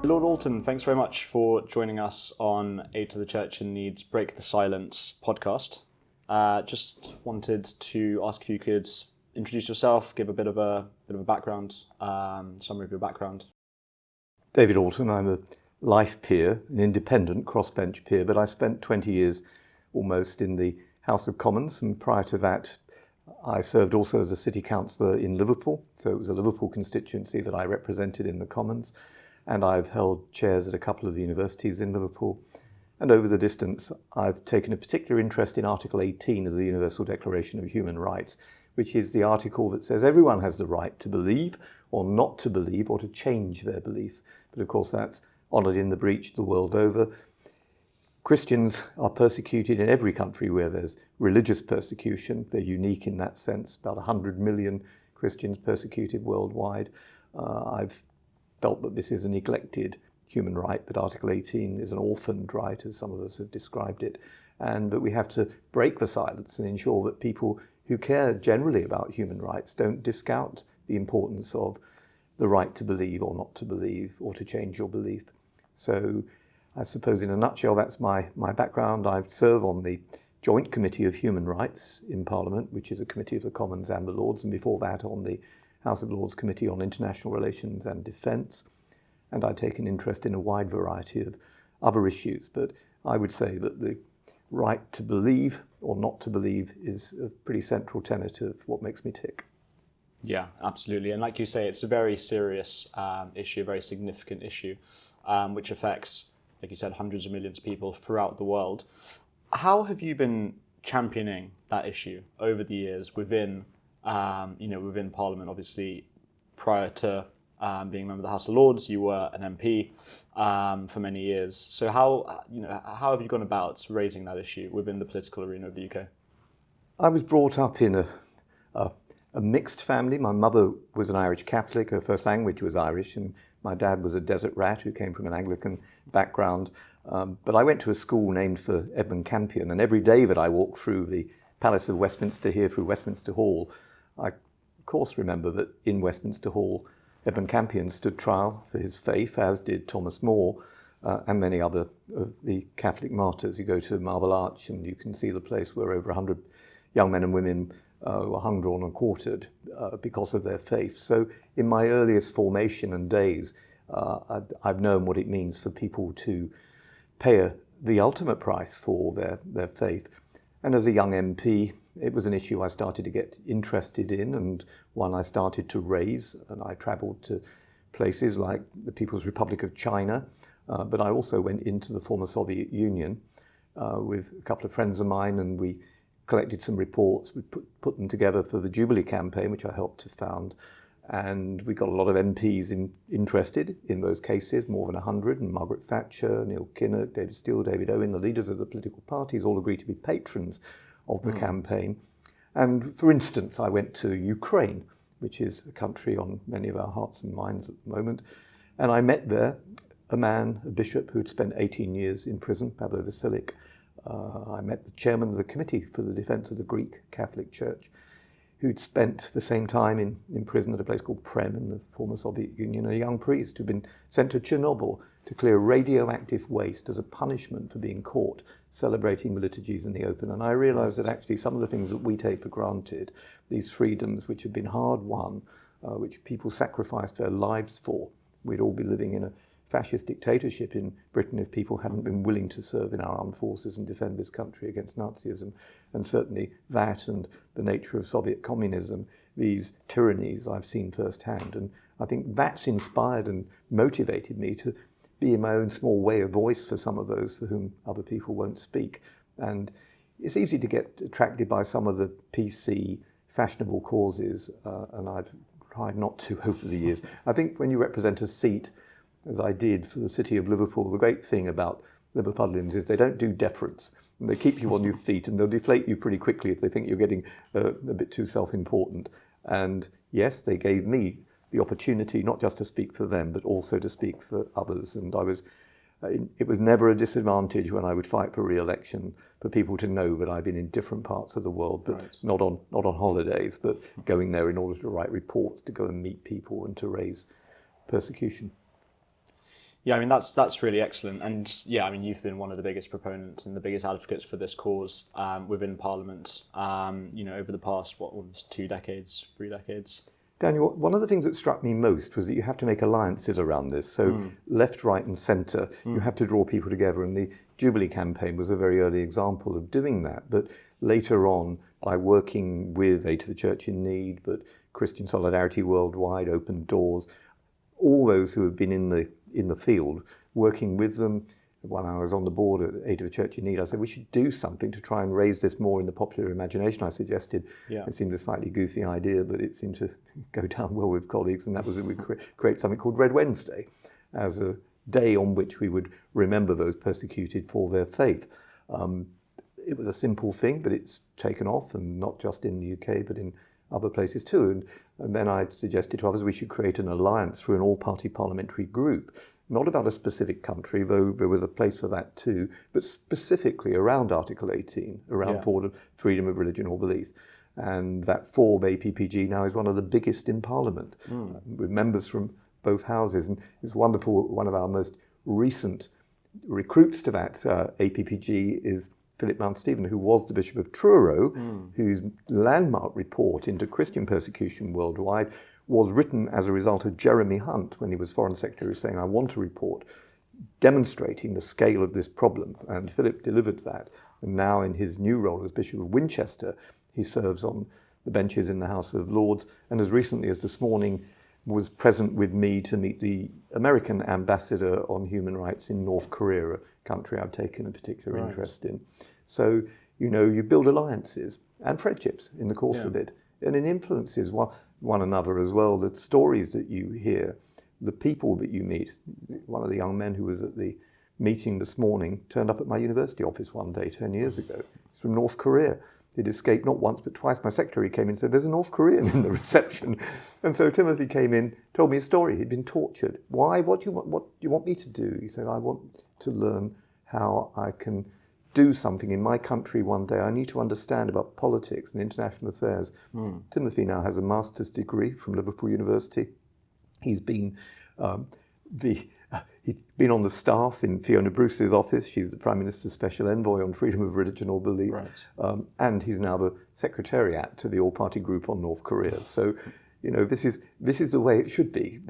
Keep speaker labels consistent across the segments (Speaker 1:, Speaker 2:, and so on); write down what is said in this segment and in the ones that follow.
Speaker 1: Lord Alton, thanks very much for joining us on Aid to the Church in Need's Break the Silence podcast. Just wanted to ask if you could introduce yourself, give a bit of a background, summary of your background.
Speaker 2: David Alton, I'm a life peer, an independent crossbench peer, but I spent 20 years almost in the House of Commons, and prior to that I served also as a city councillor in Liverpool, so it was a Liverpool constituency that I represented in the Commons, and I've held chairs at a couple of universities in Liverpool. And over the distance, I've taken a particular interest in Article 18 of the Universal Declaration of Human Rights, which is the article that says everyone has the right to believe or not to believe or to change their belief. But of course that's honoured in the breach the world over. Christians are persecuted in every country where there's religious persecution. They're unique in that sense, about 100 million Christians persecuted worldwide. I've felt that this is a neglected human right, that Article 18 is an orphaned right, as some of us have described it, and that we have to break the silence and ensure that people who care generally about human rights don't discount the importance of the right to believe or not to believe or to change your belief. So I suppose in a nutshell that's my background. I serve on the Joint Committee of Human Rights in Parliament, which is a committee of the Commons and the Lords, and before that on the House of Lords Committee on International Relations and Defence. And I take an interest in a wide variety of other issues, but I would say that the right to believe or not to believe is a pretty central tenet of what makes me tick.
Speaker 1: Yeah, absolutely. And like you say, it's a very serious issue, a very significant issue, which affects, like you said, hundreds of millions of people throughout the world. How have you been championing that issue over the years within Parliament? Obviously, prior to being a member of the House of Lords, you were an MP for many years. So how have you gone about raising that issue within the political arena of the UK?
Speaker 2: I was brought up in a mixed family. My mother was an Irish Catholic. Her first language was Irish, and my dad was a desert rat who came from an Anglican background. But I went to a school named for Edmund Campion, and every day that I walked through the Palace of Westminster here, through Westminster Hall, I of course remember that in Westminster Hall, Edmund Campion stood trial for his faith, as did Thomas More and many other of the Catholic martyrs. You go to Marble Arch and you can see the place where over 100 young men and women were hung, drawn and quartered because of their faith. So in my earliest formation and days, I've known what it means for people to pay the ultimate price for their faith. And as a young MP, it was an issue I started to get interested in and one I started to raise, and I travelled to places like the People's Republic of China, but I also went into the former Soviet Union with a couple of friends of mine, and we collected some reports. We put them together for the Jubilee campaign, which I helped to found, and we got a lot of MPs interested in those cases, more than 100, and Margaret Thatcher, Neil Kinnock, David Steele, David Owen, the leaders of the political parties all agreed to be patrons of the campaign. And for instance, I went to Ukraine, which is a country on many of our hearts and minds at the moment, and I met there a bishop who had spent 18 years in prison, Pavlo Vasilic. I met the chairman of the Committee for the Defence of the Greek Catholic Church, who'd spent the same time in prison at a place called Prem in the former Soviet Union, a young priest who'd been sent to Chernobyl to clear radioactive waste as a punishment for being caught celebrating the liturgies in the open. And I realised that actually some of the things that we take for granted, these freedoms which have been hard won, which people sacrificed their lives for, we'd all be living in a fascist dictatorship in Britain if people hadn't been willing to serve in our armed forces and defend this country against Nazism. And certainly that and the nature of Soviet communism, these tyrannies I've seen firsthand. And I think that's inspired and motivated me to be in my own small way a voice for some of those for whom other people won't speak. And it's easy to get attracted by some of the PC fashionable causes, and I've tried not to over the years. I think when you represent a seat, as I did for the city of Liverpool, the great thing about Liverpudlians is they don't do deference, and they keep you on your feet, and they'll deflate you pretty quickly if they think you're getting a bit too self-important. And yes, they gave me the opportunity not just to speak for them, but also to speak for others. And it was never a disadvantage when I would fight for re-election for people to know that I've been in different parts of the world, but
Speaker 1: right.
Speaker 2: not on holidays, but going there in order to write reports, to go and meet people and to raise persecution.
Speaker 1: Yeah, I mean that's really excellent, and yeah, I mean you've been one of the biggest proponents and the biggest advocates for this cause within Parliament. Over the past almost 2 decades, 3 decades.
Speaker 2: Daniel, one of the things that struck me most was that you have to make alliances around this. So left, right and centre, you have to draw people together. And the Jubilee campaign was a very early example of doing that. But later on, by working with Aid to the Church in Need, but Christian Solidarity Worldwide, Open Doors, all those who have been in the field, working with them. When I was on the board at Aid to the Church in Need, I said we should do something to try and raise this more in the popular imagination. I suggested it seemed a slightly goofy idea, but it seemed to go down well with colleagues, and that was that we'd create something called Red Wednesday as a day on which we would remember those persecuted for their faith. It was a simple thing, but it's taken off, and not just in the UK, but in other places too. And then I suggested to others we should create an alliance through an all-party parliamentary group, not about a specific country, though there was a place for that too, but specifically around Article 18, around freedom of religion or belief. And that form, APPG, now is one of the biggest in Parliament, with members from both houses. And it's wonderful, one of our most recent recruits to that APPG is Philip Mount Stephen, who was the Bishop of Truro, whose landmark report into Christian persecution worldwide was written as a result of Jeremy Hunt, when he was Foreign Secretary, saying, I want a report demonstrating the scale of this problem. And Philip delivered that. And now in his new role as Bishop of Winchester, he serves on the benches in the House of Lords, and as recently as this morning was present with me to meet the American ambassador on human rights in North Korea, a country I've taken a particular interest in. So, you build alliances and friendships in the course of it, and it influences one another as well. The stories that you hear, the people that you meet. One of the young men who was at the meeting this morning turned up at my university office one day 10 years ago. He's from North Korea. He'd escaped not once but twice. My secretary came in and said, there's a North Korean in the reception. And so Timothy came in, told me his story. He'd been tortured. Why? What do you want me to do? He said, I want to learn how I can do something in my country one day. I need to understand about politics and international affairs. Timothy now has a master's degree from Liverpool University. He's been he'd been on the staff in Fiona Bruce's office. She's the Prime Minister's Special Envoy on freedom of religion or belief. And he's now the Secretariat to the All-Party Group on North Korea. So, this is the way it should be.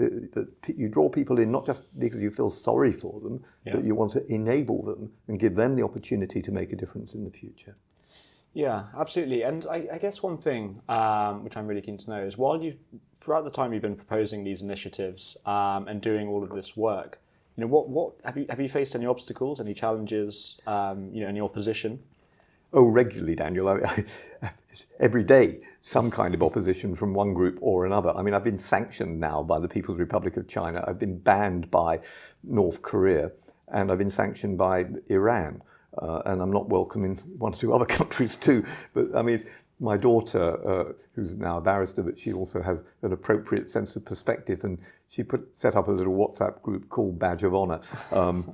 Speaker 2: You draw people in not just because you feel sorry for them, but you want to enable them and give them the opportunity to make a difference in the future.
Speaker 1: Yeah, absolutely. And I guess one thing which I'm really keen to know is, throughout the time you've been proposing these initiatives and doing all of this work, what have you faced any obstacles, any challenges, in your position?
Speaker 2: Oh, regularly, Daniel. Every day, some kind of opposition from one group or another. I mean, I've been sanctioned now by the People's Republic of China. I've been banned by North Korea, and I've been sanctioned by Iran. And I'm not welcome in 1 or 2 other countries too. But I mean, my daughter, who's now a barrister, but she also has an appropriate sense of perspective, and she set up a little WhatsApp group called Badge of Honour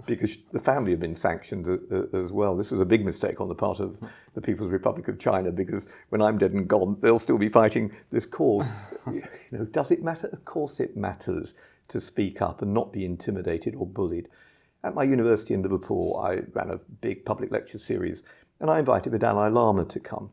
Speaker 2: because the family had been sanctioned as well. This was a big mistake on the part of the People's Republic of China, because when I'm dead and gone, they'll still be fighting this cause. Does it matter? Of course it matters to speak up and not be intimidated or bullied. At my university in Liverpool, I ran a big public lecture series, and I invited the Dalai Lama to come.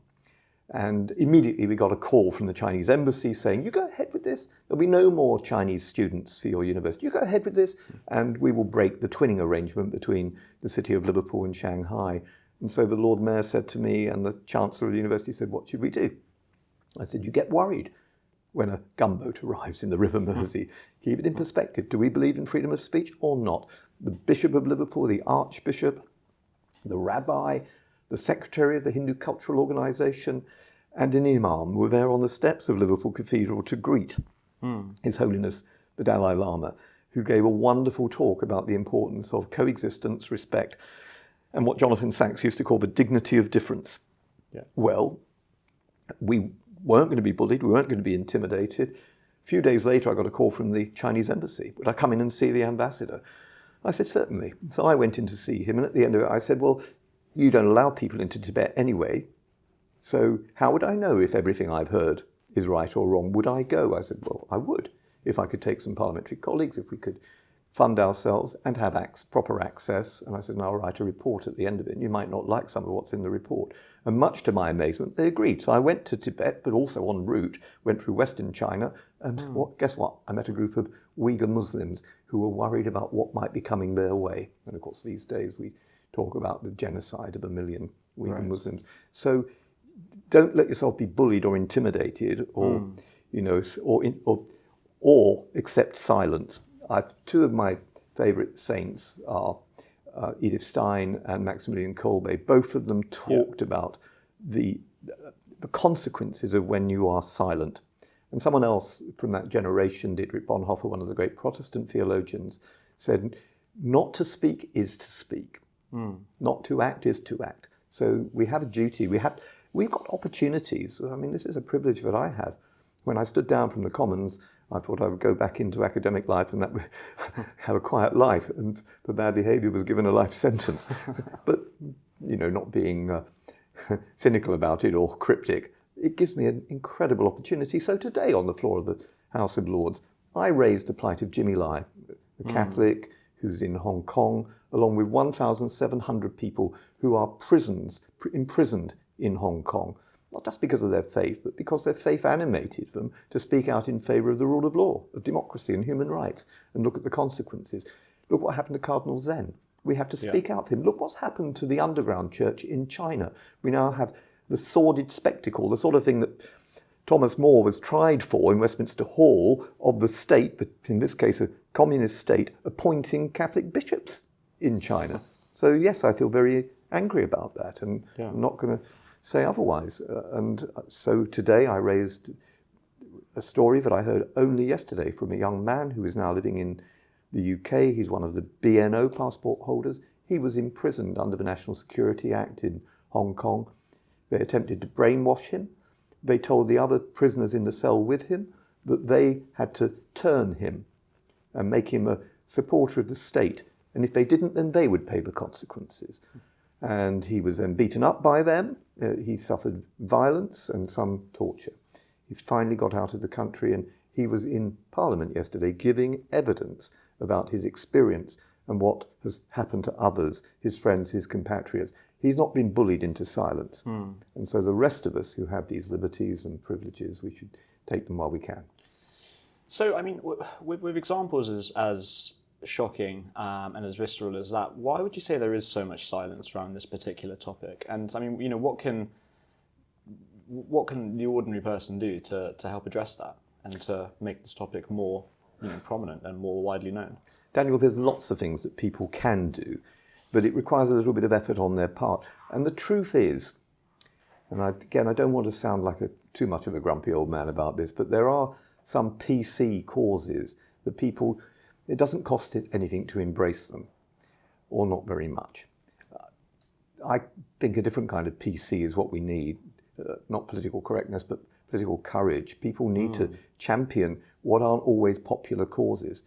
Speaker 2: And immediately we got a call from the Chinese embassy saying, you go ahead with this. There'll be no more Chinese students for your university. You go ahead with this, and we will break the twinning arrangement between the city of Liverpool and Shanghai. And so the Lord Mayor said to me, and the Chancellor of the university said, what should we do? I said, you get worried when a gunboat arrives in the River Mersey. Keep it in perspective. Do we believe in freedom of speech or not? The Bishop of Liverpool, the Archbishop, the Rabbi, the Secretary of the Hindu Cultural Organisation, and an imam were there on the steps of Liverpool Cathedral to greet His Holiness the Dalai Lama, who gave a wonderful talk about the importance of coexistence, respect, and what Jonathan Sacks used to call the dignity of difference. Well, we weren't going to be bullied, we weren't going to be intimidated. A few days later, I got a call from the Chinese embassy. Would I come in and see the ambassador? I said, certainly. So I went in to see him, and at the end of it, I said, well, you don't allow people into Tibet anyway, so how would I know if everything I've heard is right or wrong? Would I go? I said, well, I would, if I could take some parliamentary colleagues, if we could fund ourselves and have proper access. And I said, no, I'll write a report at the end of it. And you might not like some of what's in the report. And much to my amazement, they agreed. So I went to Tibet, but also en route, went through Western China. And guess what? I met a group of Uyghur Muslims who were worried about what might be coming their way. And of course, these days we talk about the genocide of 1 million Uyghur Muslims. So don't let yourself be bullied or intimidated, or or accept silence. Two of my favourite saints are Edith Stein and Maximilian Kolbe. Both of them talked about the consequences of when you are silent. And someone else from that generation, Dietrich Bonhoeffer, one of the great Protestant theologians, said, not to speak is to speak. Not to act is to act. So we have a duty. We've got opportunities. I mean, this is a privilege that I have. When I stood down from the Commons, I thought I would go back into academic life and that would have a quiet life, and for bad behaviour was given a life sentence. But, not being cynical about it or cryptic, it gives me an incredible opportunity. So today on the floor of the House of Lords, I raised the plight of Jimmy Lai, a Catholic who's in Hong Kong, along with 1,700 people who are imprisoned in Hong Kong. Not just because of their faith, but because their faith animated them to speak out in favour of the rule of law, of democracy and human rights, and look at the consequences. Look what happened to Cardinal Zen. We have to speak out for him. Look what's happened to the underground church in China. We now have the sordid spectacle, the sort of thing that Thomas More was tried for in Westminster Hall, of the state, but in this case a communist state, appointing Catholic bishops in China. So yes, I feel very angry about that, and I'm not going to say otherwise. And so today I raised a story that I heard only yesterday from a young man who is now living in the UK. He's one of the BNO passport holders. He was imprisoned under the National Security Act in Hong Kong. They attempted to brainwash him. They told the other prisoners in the cell with him that they had to turn him and make him a supporter of the state. And if they didn't, then they would pay the consequences. And he was then beaten up by them. He suffered violence and some torture. He finally got out of the country, and he was in Parliament yesterday giving evidence about his experience and what has happened to others, his friends, his compatriots. He's not been bullied into silence. And so the rest of us who have these liberties and privileges, we should take them while we can.
Speaker 1: So, I mean, with examples as shocking and as visceral as that, why would you say there is so much silence around this particular topic? And I mean, what can the ordinary person do to help address that and to make this topic more prominent and more widely known?
Speaker 2: Daniel, there's lots of things that people can do, but it requires a little bit of effort on their part. And the truth is, and I don't want to sound like too much of a grumpy old man about this, but there are some PC causes that people, it doesn't cost it anything to embrace them, or not very much. I think a different kind of PC is what we need, not political correctness, but political courage. People need to champion what aren't always popular causes.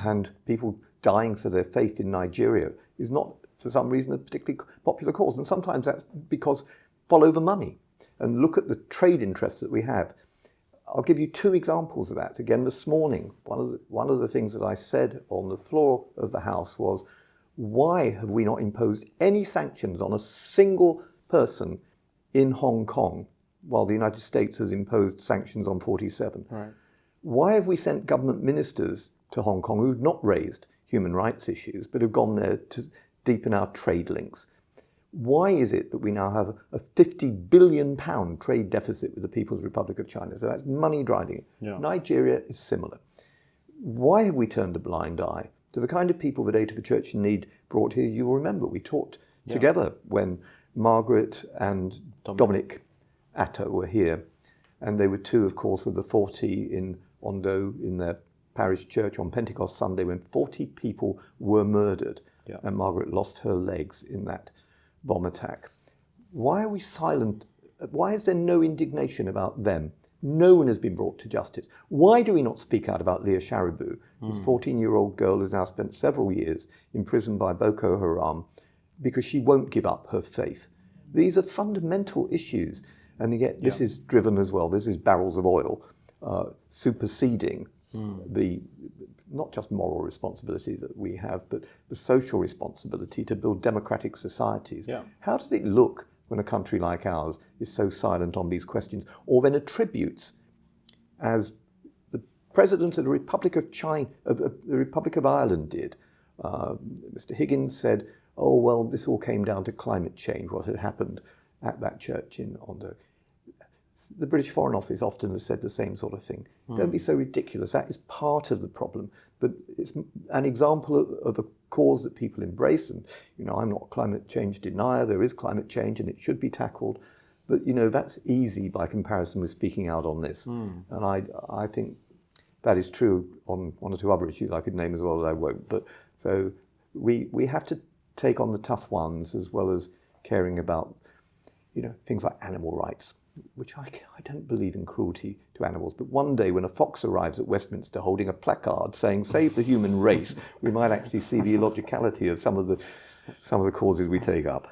Speaker 2: And people dying for their faith in Nigeria is not, for some reason, a particularly popular cause. And sometimes that's because follow the money and look at the trade interests that we have. I'll give you two examples of that. Again, this morning, one of the things that I said on the floor of the House was, why have we not imposed any sanctions on a single person in Hong Kong while the United States has imposed sanctions on 47?
Speaker 1: Right.
Speaker 2: Why have we sent government ministers to Hong Kong who've not raised human rights issues but have gone there to deepen our trade links? Why is it that we now have a £50 billion trade deficit with the People's Republic of China? So that's money driving it.
Speaker 1: Yeah.
Speaker 2: Nigeria is similar. Why have we turned a blind eye to the kind of people that Aid to the Church in Need brought here? You will remember we talked together when Margaret and Dominic Atta were here. And they were two, of course, of the 40 in Ondo in their parish church on Pentecost Sunday when 40 people were murdered. Yeah. And Margaret lost her legs in that bomb attack. Why are we silent? Why is there no indignation about them? No one has been brought to justice. Why do we not speak out about Leah Sharibu, this 14-year-old girl who's now spent several years imprisoned by Boko Haram because she won't give up her faith? These are fundamental issues, and yet this is driven as well. This is barrels of oil superseding the not just moral responsibility that we have, but the social responsibility to build democratic societies.
Speaker 1: Yeah.
Speaker 2: How does it look when a country like ours is so silent on these questions, or then attributes, as the President of the Republic of the Republic of Ireland did? Mr. Higgins said, "Oh well, this all came down to climate change, what had happened at that church in Ondo." The British Foreign Office often has said the same sort of thing. Don't be so ridiculous. That is part of the problem, but it's an example of a cause that people embrace. And I'm not a climate change denier. There is climate change, and it should be tackled. But that's easy by comparison with speaking out on this. And I think that is true on one or two other issues I could name as well, that I won't. But so we have to take on the tough ones as well as caring about things like animal rights, which I don't believe in cruelty to animals. But one day when a fox arrives at Westminster holding a placard saying "Save the human race," we might actually see the illogicality of some of the causes we take up.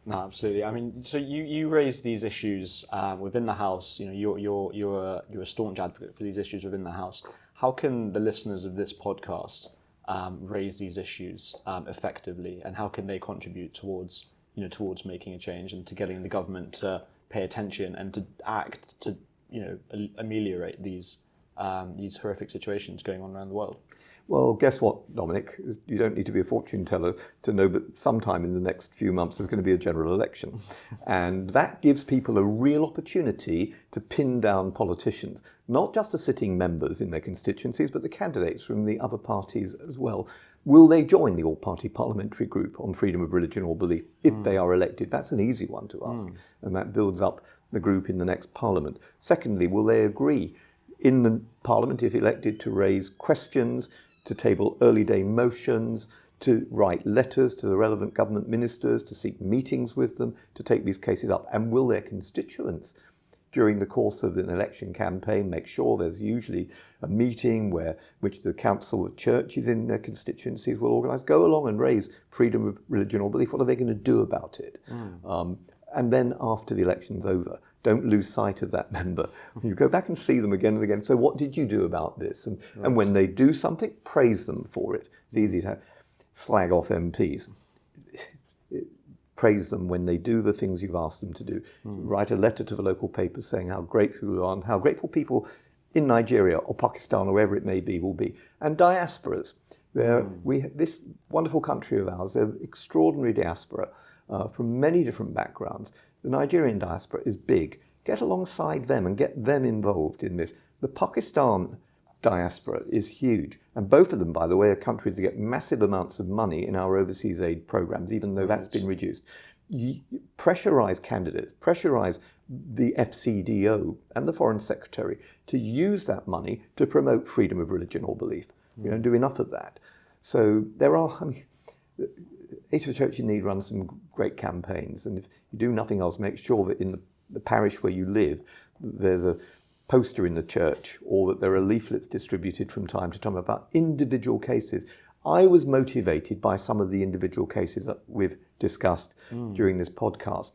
Speaker 1: No, absolutely. I mean, so you raise these issues within the House. You're a staunch advocate for these issues within the House. How can the listeners of this podcast raise these issues effectively, and how can they contribute towards making a change and to getting the government to pay attention and to act to ameliorate these horrific situations going on around the world?
Speaker 2: Well, guess what, Dominic? You don't need to be a fortune teller to know that sometime in the next few months there's going to be a general election. And that gives people a real opportunity to pin down politicians, not just the sitting members in their constituencies, but the candidates from the other parties as well. Will they join the all-party parliamentary group on freedom of religion or belief if they are elected? That's an easy one to ask, and that builds up the group in the next parliament. Secondly, will they agree in the parliament, if elected, to raise questions, to table early day motions, to write letters to the relevant government ministers, to seek meetings with them, to take these cases up? And will their constituents, during the course of an election campaign, make sure there's usually a meeting which the Council of Churches in their constituencies will organise, go along and raise freedom of religion or belief? What are they going to do about it? And then after the election's over, don't lose sight of that member. You go back and see them again and again. So what did you do about this? And when they do something, praise them for it. It's easy to slag off MPs. Praise them when they do the things you've asked them to do. Write a letter to the local paper saying how grateful you are and how grateful people in Nigeria or Pakistan or wherever it may be will be. And diasporas. This wonderful country of ours, an extraordinary diaspora from many different backgrounds. The Nigerian diaspora is big. Get alongside them and get them involved in this. The Pakistan diaspora is huge. And both of them, by the way, are countries that get massive amounts of money in our overseas aid programs, even though that's been reduced. Pressurise candidates, pressurise the FCDO and the Foreign Secretary to use that money to promote freedom of religion or belief. We don't do enough of that. So there are, Age of the Church in Need runs some great campaigns, and if you do nothing else, make sure that in the parish where you live, there's a poster in the church, or that there are leaflets distributed from time to time about individual cases. I was motivated by some of the individual cases that we've discussed during this podcast.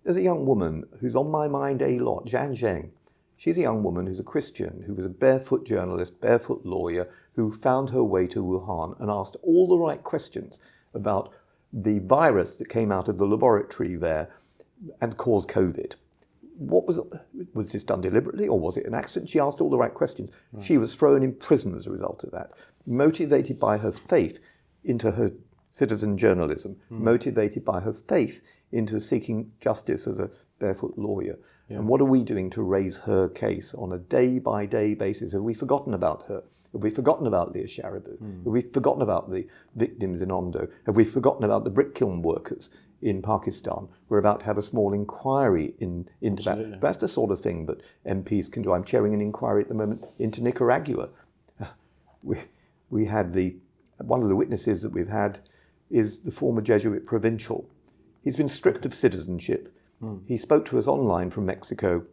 Speaker 2: There's a young woman who's on my mind a lot, Zhang Zheng. She's a young woman who's a Christian, who was a barefoot journalist, barefoot lawyer, who found her way to Wuhan and asked all the right questions about the virus that came out of the laboratory there and caused COVID. Was this done deliberately, or was it an accident? She asked all the right questions. Right. She was thrown in prison as a result of that, motivated by her faith into her citizen journalism, motivated by her faith into seeking justice as a barefoot lawyer. Yeah. And what are we doing to raise her case on a day-by-day basis? Have we forgotten about her? Have we forgotten about Leah Sharibu? Have we forgotten about the victims in Ondo? Have we forgotten about the brick kiln workers in Pakistan? We're about to have a small inquiry into Absolutely. That. That's the sort of thing that MPs can do. I'm chairing an inquiry at the moment into Nicaragua. We had one of the witnesses that we've had is the former Jesuit provincial. He's been stripped of citizenship. He spoke to us online from Mexico.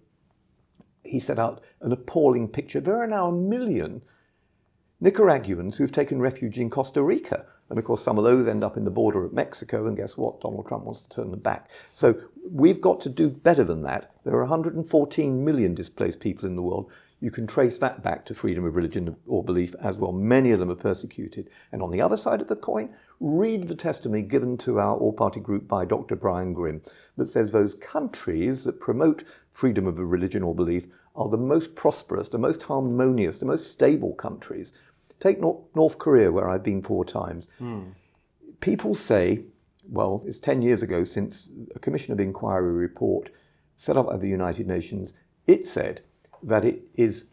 Speaker 2: He set out an appalling picture. There are now 1 million Nicaraguans who've taken refuge in Costa Rica. And of course, some of those end up in the border of Mexico, and guess what? Donald Trump wants to turn them back. So we've got to do better than that. There are 114 million displaced people in the world. you can trace that back to freedom of religion or belief as well. Many of them are persecuted. And on the other side of the coin, read the testimony given to our all-party group by Dr. Brian Grimm that says those countries that promote freedom of religion or belief are the most prosperous, the most harmonious, the most stable countries. Take North Korea, where I've been 4 times. People say, well, it's 10 years ago since a Commission of Inquiry report set up by the United Nations. It said that it is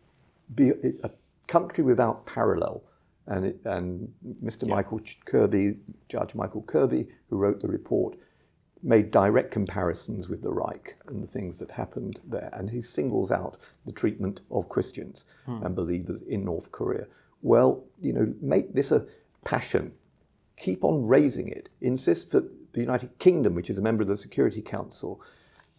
Speaker 2: a country without parallel. And Mr. Michael Kirby, Judge Michael Kirby, who wrote the report, made direct comparisons with the Reich and the things that happened there. And he singles out the treatment of Christians and believers in North Korea. Well, make this a passion. Keep on raising it. Insist that the United Kingdom, which is a member of the Security Council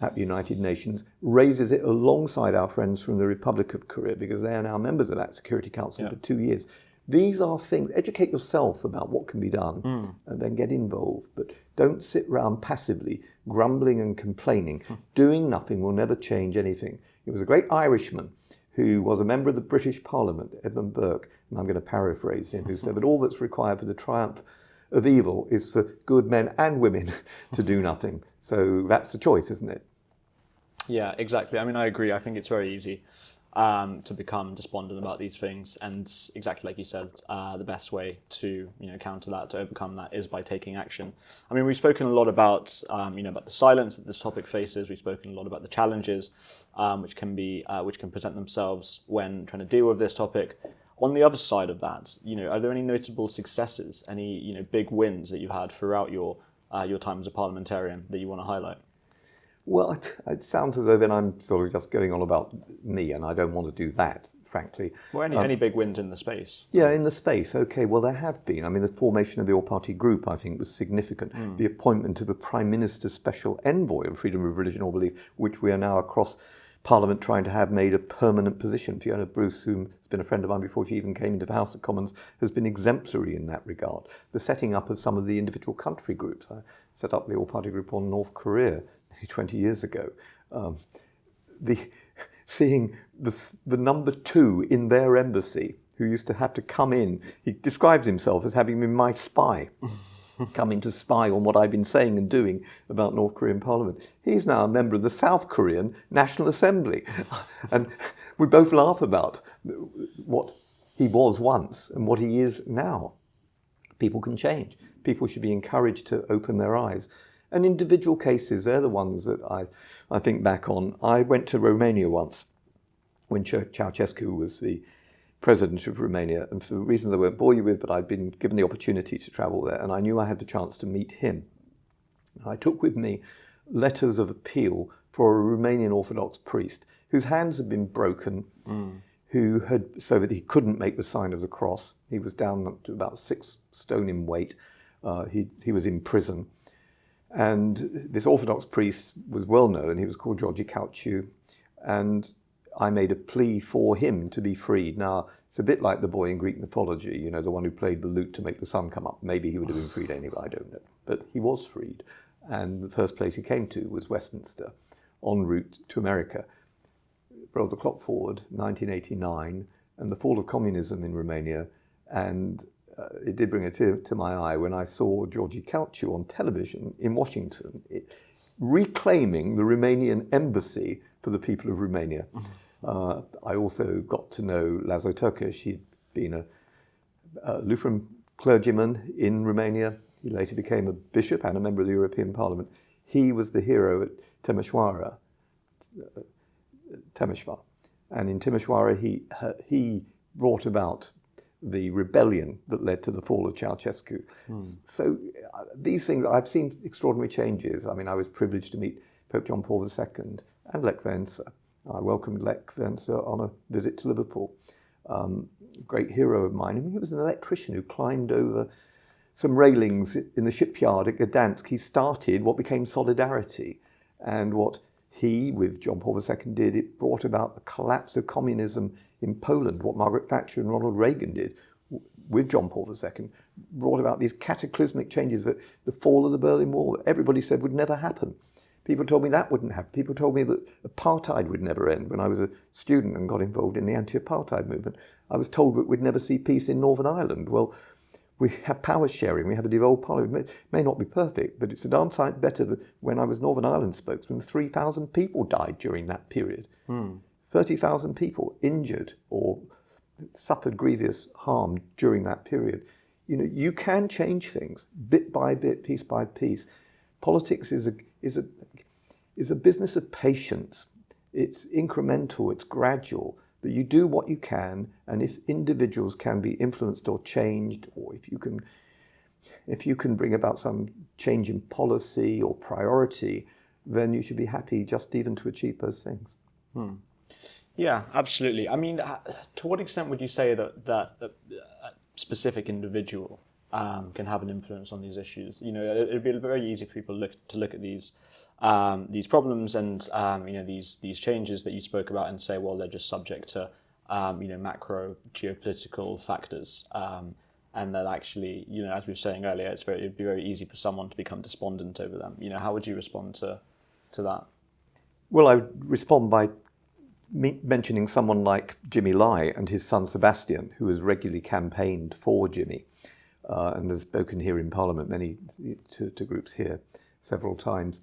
Speaker 2: at the United Nations, raises it alongside our friends from the Republic of Korea, because they are now members of that Security Council for 2 years. These are things, educate yourself about what can be done and then get involved. But don't sit around passively grumbling and complaining. Doing nothing will never change anything. It was a great Irishman who was a member of the British Parliament, Edmund Burke, and I'm going to paraphrase him, who said that all that's required for the triumph of evil is for good men and women to do nothing. So that's the choice, isn't it?
Speaker 1: Yeah, exactly. I mean, I agree. I think it's very easy to become despondent about these things, and exactly like you said, the best way to counter that, to overcome that, is by taking action. I mean, we've spoken a lot about about the silence that this topic faces. We've spoken a lot about the challenges which can present themselves when trying to deal with this topic. On the other side of that, are there any notable successes, any big wins that you've had throughout your time as a parliamentarian that you want to highlight?
Speaker 2: Well, it sounds as though then I'm sort of just going on about me, and I don't want to do that, frankly.
Speaker 1: Well, any big wins in the space?
Speaker 2: Yeah, in the space. Okay, well, there have been. I mean, the formation of the all-party group, I think, was significant. The appointment of a Prime Minister's Special Envoy on freedom of religion or belief, which we are now across Parliament trying to have made a permanent position. Fiona Bruce, who's been a friend of mine before she even came into the House of Commons, has been exemplary in that regard. The setting up of some of the individual country groups. I set up the all-party group on North Korea 20 years ago. Seeing the number 2 in their embassy, who used to have to come in, he describes himself as having been my spy. Come in to spy on what I've been saying and doing about North Korean Parliament. He's now a member of the South Korean National Assembly. And we both laugh about what he was once and what he is now. People can change. People should be encouraged to open their eyes. And individual cases, they're the ones that I think back on. I went to Romania once when Ceausescu was the president of Romania, and for reasons I won't bore you with, but I'd been given the opportunity to travel there, and I knew I had the chance to meet him. I took with me letters of appeal for a Romanian Orthodox priest whose hands had been broken, so that he couldn't make the sign of the cross. He was down to about 6 stone in weight. He was in prison. And this Orthodox priest was well known. He was called Georgi Calciu, and I made a plea for him to be freed. Now, it's a bit like the boy in Greek mythology, the one who played the lute to make the sun come up. Maybe he would have been freed anyway, I don't know. But he was freed. And the first place he came to was Westminster, en route to America. Roll the clock forward, 1989, and the fall of communism in Romania. And it did bring a tear to my eye when I saw Georgi Calciu on television in Washington, reclaiming the Romanian embassy for the people of Romania. I also got to know Laszlo Tokes. He'd been a Lutheran clergyman in Romania. He later became a bishop and a member of the European Parliament. He was the hero at Timișoara. And in Timișoara, he brought about the rebellion that led to the fall of Ceausescu. So these things, I've seen extraordinary changes. I mean, I was privileged to meet Pope John Paul II and Lech Wałęsa. I welcomed Lech Wałęsa on a visit to Liverpool. Great hero of mine. I mean, he was an electrician who climbed over some railings in the shipyard at Gdansk. He started what became Solidarity, and what he, with John Paul II, did, it brought about the collapse of communism in Poland. What Margaret Thatcher and Ronald Reagan did with John Paul II brought about these cataclysmic changes, that the fall of the Berlin Wall that everybody said would never happen. People told me that wouldn't happen. People told me that apartheid would never end. When I was a student and got involved in the anti-apartheid movement, I was told that we'd never see peace in Northern Ireland. Well, we have power sharing. We have a devolved parliament. It may not be perfect, but it's a darn sight better than when I was Northern Ireland spokesman. 3,000 people died during that period. 30,000 people injured or suffered grievous harm during that period. You know, you can change things bit by bit, piece by piece. Politics is a business of patience. It's incremental, it's gradual, but you do what you can, and if individuals can be influenced or changed, or if you can bring about some change in policy or priority, then you should be happy just even to achieve those things.
Speaker 1: Yeah, absolutely. I mean, to what extent would you say that a specific individual can have an influence on these issues? You know, it'd be very easy for people to look at these problems and you know, these changes that you spoke about and say, well, they're just subject to you know, macro geopolitical factors, and that actually, you know, as we were saying earlier, it'd be very easy for someone to become despondent over them. You know, how would you respond to that?
Speaker 2: Well, I would respond by mentioning someone like Jimmy Lai and his son Sebastian, who has regularly campaigned for Jimmy and has spoken here in Parliament to groups here several times.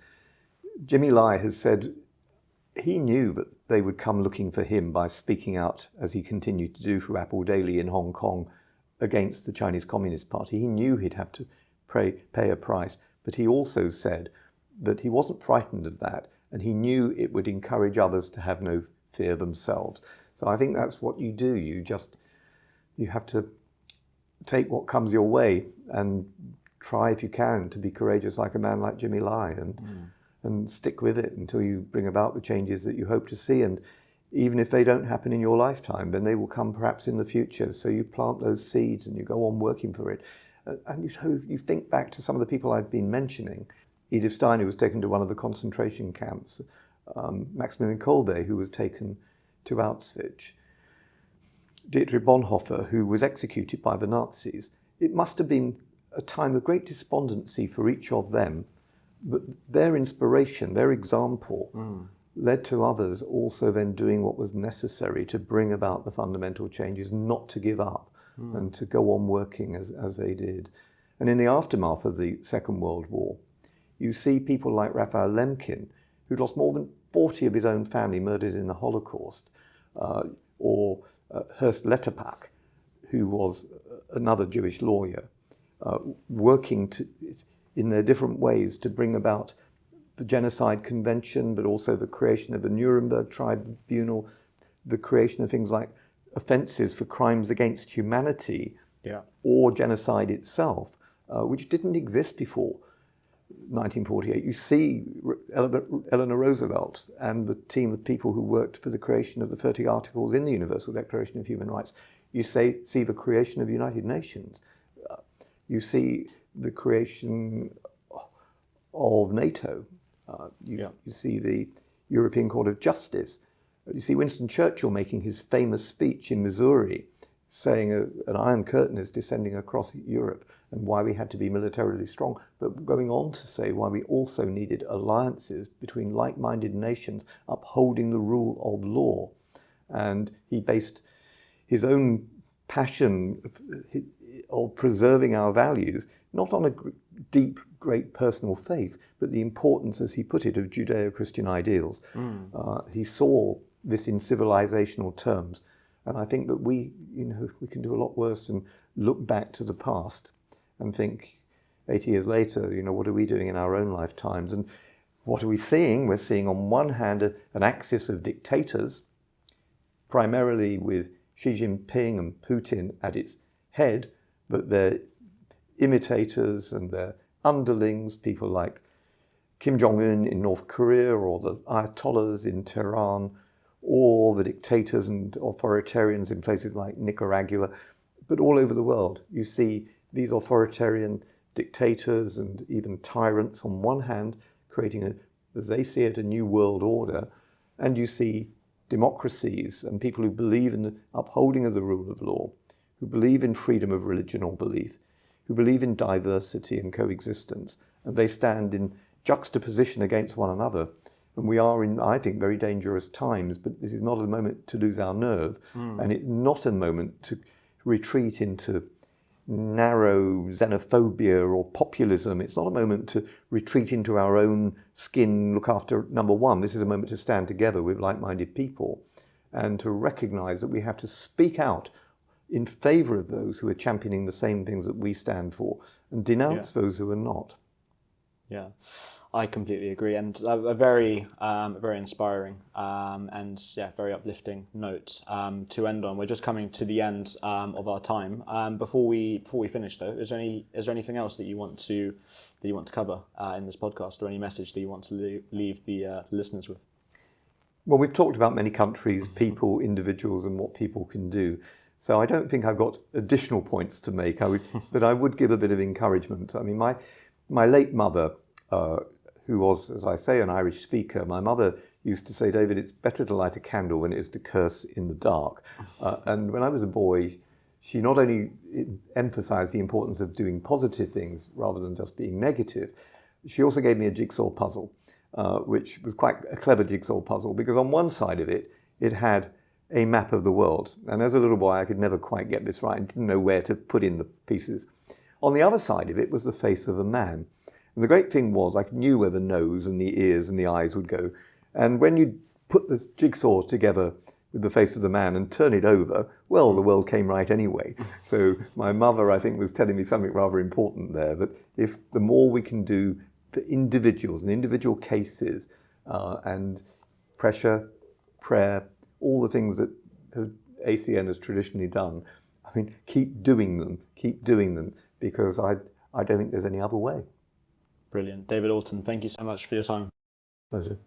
Speaker 2: Jimmy Lai has said he knew that they would come looking for him by speaking out, as he continued to do through Apple Daily in Hong Kong, against the Chinese Communist Party. He knew he'd have to pay a price, but he also said that he wasn't frightened of that, and he knew it would encourage others to have no fear themselves. So I think that's what you do. You have to take what comes your way and try, if you can, to be courageous like a man like Jimmy Lai, and stick with it until you bring about the changes that you hope to see. And even if they don't happen in your lifetime, then they will come perhaps in the future. So you plant those seeds and you go on working for it. And you think back to some of the people I've been mentioning. Edith Stein, who was taken to one of the concentration camps, Maximilian Kolbe, who was taken to Auschwitz, Dietrich Bonhoeffer, who was executed by the Nazis. It must have been a time of great despondency for each of them, but their inspiration, their example, led to others also then doing what was necessary to bring about the fundamental changes, not to give up, and to go on working as they did. And in the aftermath of the Second World War, you see people like Raphael Lemkin, who lost more than 40 of his own family murdered in the Holocaust, or Horst Letterpack, who was another Jewish lawyer, working in their different ways to bring about the Genocide Convention, but also the creation of the Nuremberg Tribunal, the creation of things like offences for crimes against humanity, or genocide itself, which didn't exist before 1948. You see Eleanor Roosevelt and the team of people who worked for the creation of the 30 Articles in the Universal Declaration of Human Rights. You see the creation of the United Nations. You see the creation of NATO. You see the European Court of Justice. You see Winston Churchill making his famous speech in Missouri, saying an Iron Curtain is descending across Europe and why we had to be militarily strong, but going on to say why we also needed alliances between like-minded nations upholding the rule of law. And he based his own passion of preserving our values not on a deep, great personal faith, but the importance, as he put it, of Judeo-Christian ideals. He saw this in civilizational terms. And I think that we can do a lot worse than look back to the past and think 80 years later, what are we doing in our own lifetimes? And what are we seeing? We're seeing on one hand an axis of dictators, primarily with Xi Jinping and Putin at its head, but their imitators and their underlings, people like Kim Jong-un in North Korea, or the Ayatollahs in Tehran, or the dictators and authoritarians in places like Nicaragua. But all over the world, you see these authoritarian dictators and even tyrants on one hand, creating, as they see it, a new world order. And you see democracies and people who believe in the upholding of the rule of law, who believe in freedom of religion or belief, who believe in diversity and coexistence. And they stand in juxtaposition against one another. And we are in, I think, very dangerous times, but this is not a moment to lose our nerve. And it's not a moment to retreat into narrow xenophobia or populism. It's not a moment to retreat into our own skin, look after number one. This is a moment to stand together with like-minded people and to recognize that we have to speak out in favor of those who are championing the same things that we stand for and denounce those who are not.
Speaker 1: Yeah, I completely agree, and a very inspiring and very uplifting note to end on. We're just coming to the end of our time. Before we finish, though, is there anything else that you want to cover in this podcast, or any message that you want to leave the listeners with?
Speaker 2: Well, we've talked about many countries, people, individuals, and what people can do. So I don't think I've got additional points to make. But I would give a bit of encouragement. I mean, my late mother, who was, as I say, an Irish speaker, my mother used to say, David, it's better to light a candle than it is to curse in the dark. And when I was a boy, she not only emphasized the importance of doing positive things rather than just being negative, she also gave me a jigsaw puzzle, which was quite a clever jigsaw puzzle, because on one side of it, it had a map of the world. And as a little boy, I could never quite get this right. I didn't know where to put in the pieces. On the other side of it was the face of a man. And the great thing was I knew where the nose and the ears and the eyes would go. And when you put this jigsaw together with the face of the man and turn it over, well, the world came right anyway. So my mother, I think, was telling me something rather important there, that if the more we can do for individuals and individual cases and pressure, prayer, all the things that ACN has traditionally done, I mean, keep doing them, because I don't think there's any other way.
Speaker 1: Brilliant. David Alton, thank you so much for your time.
Speaker 2: Pleasure.